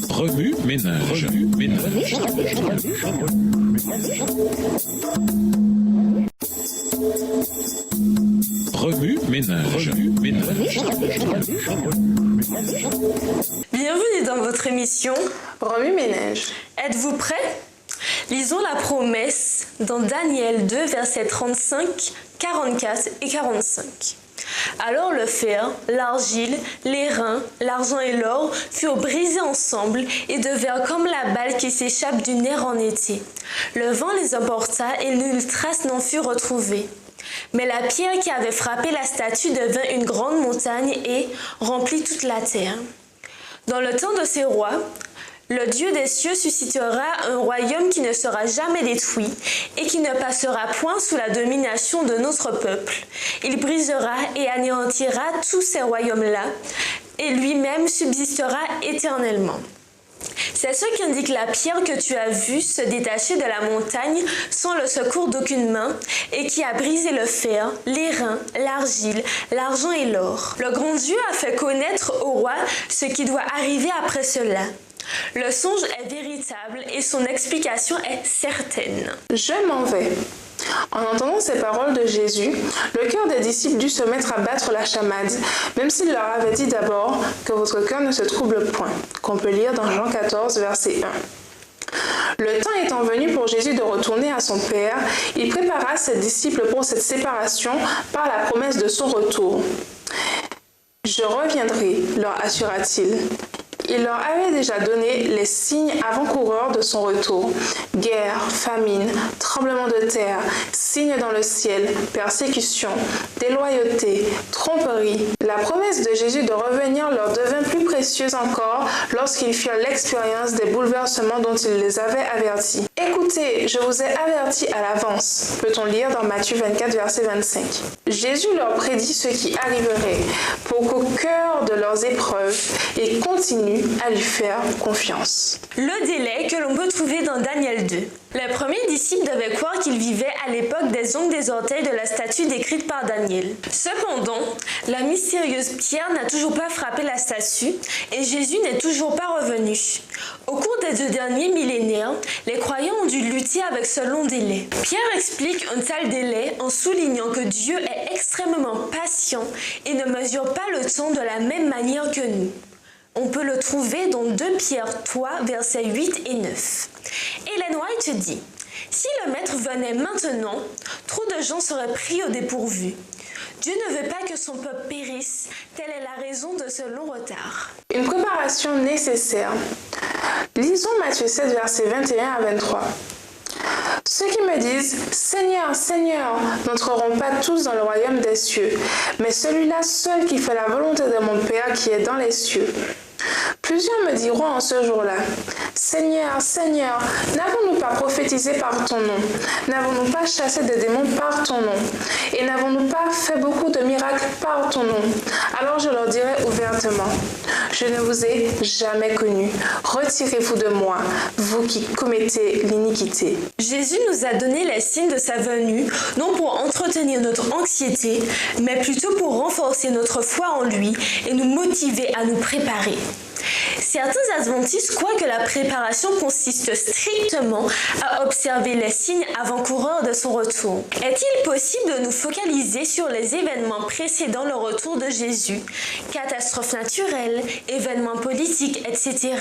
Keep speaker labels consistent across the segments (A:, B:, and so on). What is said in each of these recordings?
A: Remue ménage. Remue ménage.
B: Bienvenue dans votre émission
C: Remue ménage.
B: Êtes-vous prêts? Lisons la promesse dans Daniel 2, versets 35, 44 et 45. Alors le fer, l'argile, les reins, l'argent et l'or furent brisés ensemble et devinrent comme la balle qui s'échappe du nerf en été. Le vent les emporta et nulle trace n'en fut retrouvée. Mais la pierre qui avait frappé la statue devint une grande montagne et remplit toute la terre. Dans le temps de ces rois, le Dieu des cieux suscitera un royaume qui ne sera jamais détruit et qui ne passera point sous la domination de notre peuple. Il brisera et anéantira tous ces royaumes-là et lui-même subsistera éternellement. C'est ce qu'indique la pierre que tu as vue se détacher de la montagne sans le secours d'aucune main et qui a brisé le fer, les reins, l'argile, l'argent et l'or. Le grand Dieu a fait connaître au roi ce qui doit arriver après cela. Le songe est véritable et son explication est certaine.
C: Je m'en vais. En entendant ces paroles de Jésus, le cœur des disciples dut se mettre à battre la chamade, même s'il leur avait dit d'abord que votre cœur ne se trouble point, qu'on peut lire dans Jean 14, verset 1. Le temps étant venu pour Jésus de retourner à son Père, il prépara ses disciples pour cette séparation par la promesse de son retour. « Je reviendrai », leur assura-t-il. Il leur avait déjà donné les signes avant-coureurs de son retour. Guerre, famine, tremblement de terre, signes dans le ciel, persécution, déloyauté, tromperie. La promesse de Jésus de revenir leur devint plus précieuse encore lorsqu'ils firent l'expérience des bouleversements dont il les avait avertis. « Écoutez, je vous ai avertis à l'avance », peut-on lire dans Matthieu 24, verset 25. Jésus leur prédit ce qui arriverait pour qu'au cœur de leurs épreuves, ils continuent à lui faire confiance.
B: Le délai que l'on peut trouver dans Daniel 2. Les premiers disciples devaient croire qu'ils vivaient à l'époque des ongles des orteils de la statue décrite par Daniel. Cependant, la mystérieuse pierre n'a toujours pas frappé la statue et Jésus n'est toujours pas revenu. Au cours des 2 derniers millénaires, les croyants ont dû lutter avec ce long délai. Pierre explique un tel délai en soulignant que Dieu est extrêmement patient et ne mesure pas le temps de la même manière que nous. On peut le trouver dans 2 Pierre 3, versets 8 et 9. Ellen White dit « Si le Maître venait maintenant, trop de gens seraient pris au dépourvu. Dieu ne veut pas que son peuple périsse, telle est la raison de ce long retard. »
C: Une préparation nécessaire. Lisons Matthieu 7, versets 21 à 23. « Ceux qui me disent « Seigneur, Seigneur » n'entreront pas tous dans le royaume des cieux, mais celui-là seul qui fait la volonté de mon Père qui est dans les cieux. Plusieurs me diront en ce jour-là, « Seigneur, Seigneur, n'avons-nous pas prophétisé par ton nom? N'avons-nous pas chassé des démons par ton nom? Et n'avons-nous pas fait beaucoup de miracles par ton nom? » Alors je leur dirai ouvertement, « Je ne vous ai jamais connus. Retirez-vous de moi, vous qui commettez l'iniquité. »
B: Jésus nous a donné les signes de sa venue, non pour entretenir notre anxiété, mais plutôt pour renforcer notre foi en lui et nous motiver à nous préparer. Certains adventistes croient que la préparation consiste strictement à observer les signes avant-coureurs de son retour. Est-il possible de nous focaliser sur les événements précédant le retour de Jésus, catastrophes naturelles, événements politiques, etc.,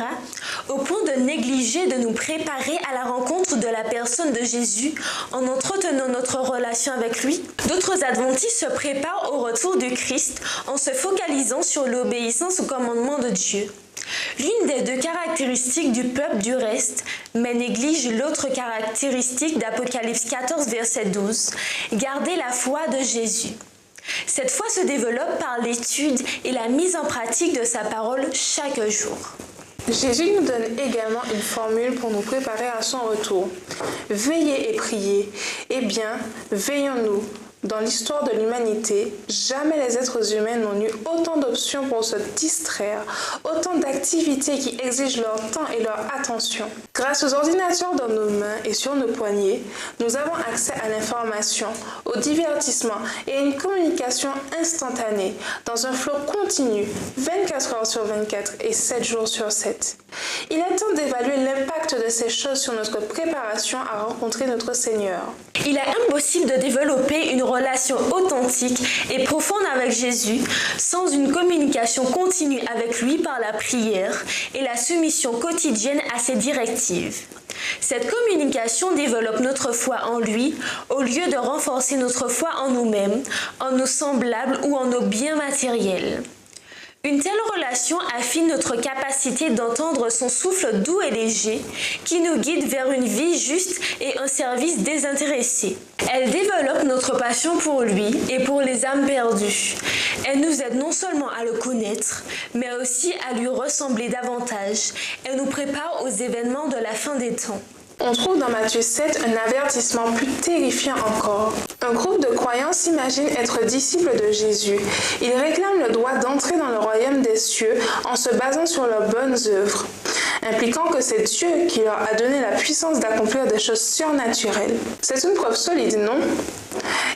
B: au point de négliger de nous préparer à la rencontre de la personne de Jésus en entretenant notre relation avec lui? D'autres adventistes se préparent au retour du Christ en se focalisant sur l'obéissance aux commandements de Dieu. L'une des 2 caractéristiques du peuple du reste, mais néglige l'autre caractéristique d'Apocalypse 14, verset 12, garder la foi de Jésus. Cette foi se développe par l'étude et la mise en pratique de sa parole chaque jour.
C: Jésus nous donne également une formule pour nous préparer à son retour. Veillez et priez. Eh bien, veillons-nous, Dans l'histoire de l'humanité, jamais les êtres humains n'ont eu autant d'options pour se distraire, autant d'activités qui exigent leur temps et leur attention. Grâce aux ordinateurs dans nos mains et sur nos poignets, nous avons accès à l'information, au divertissement et à une communication instantanée, dans un flot continu, 24 heures sur 24 et 7 jours sur 7. Il est temps d'évaluer l'impact de ces choses sur notre préparation à rencontrer notre Seigneur.
B: Il est impossible de développer une relation authentique et profonde avec Jésus sans une communication continue avec lui par la prière et la soumission quotidienne à ses directives. Cette communication développe notre foi en lui au lieu de renforcer notre foi en nous-mêmes, en nos semblables ou en nos biens matériels. Une telle relation affine notre capacité d'entendre son souffle doux et léger qui nous guide vers une vie juste et un service désintéressé. Elle développe notre passion pour lui et pour les âmes perdues. Elle nous aide non seulement à le connaître, mais aussi à lui ressembler davantage. Elle nous prépare aux événements de la fin des temps.
C: On trouve dans Matthieu 7 un avertissement plus terrifiant encore. Un groupe de croyants s'imagine être disciples de Jésus. Ils réclament le droit d'entrer dans le royaume des cieux en se basant sur leurs bonnes œuvres, impliquant que c'est Dieu qui leur a donné la puissance d'accomplir des choses surnaturelles. C'est une preuve solide, non?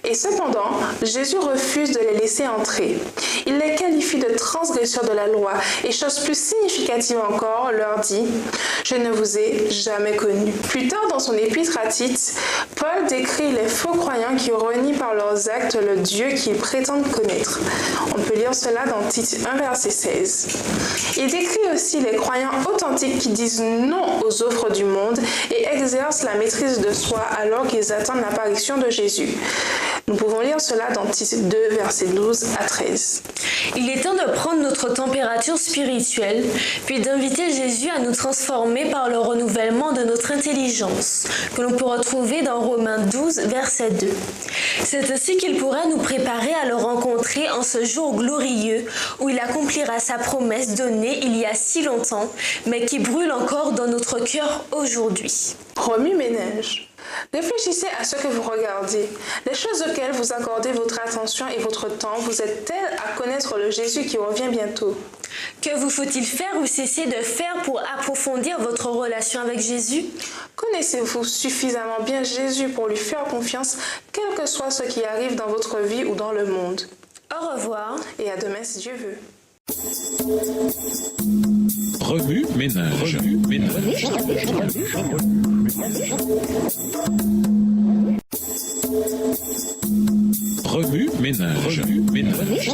C: Et cependant, Jésus refuse de les laisser entrer. Il les qualifie de transgresseurs de la loi et, chose plus significative encore, leur dit « Je ne vous ai jamais connus ». Plus tard dans son épître à Tite, Paul décrit les faux croyants qui renient par leurs actes le Dieu qu'ils prétendent connaître. On peut lire cela dans Tite 1, verset 16. Il décrit aussi les croyants authentiques qui disent non aux offres du monde et exercent la maîtrise de soi alors qu'ils attendent l'apparition de Jésus. Nous pouvons lire cela dans Tite 2, versets 12 à 13.
B: Il est temps de prendre notre température spirituelle, puis d'inviter Jésus à nous transformer par le renouvellement de notre intelligence, que l'on peut retrouver dans Romains 12, verset 2. C'est ainsi qu'il pourra nous préparer à le rencontrer en ce jour glorieux où il accomplira sa promesse donnée il y a si longtemps, mais qui brûle encore dans notre cœur aujourd'hui.
C: Remue-ménage. Réfléchissez à ce que vous regardez. Les choses auxquelles vous accordez votre attention et votre temps vous aident-elles à connaître le Jésus qui revient bientôt?
B: Que vous faut-il faire ou cesser de faire pour approfondir votre relation avec Jésus?
C: Connaissez-vous suffisamment bien Jésus pour lui faire confiance, quel que soit ce qui arrive dans votre vie ou dans le monde?
B: Au revoir.
C: Et à demain si Dieu veut.
A: Remue-ménage. Remue-ménage.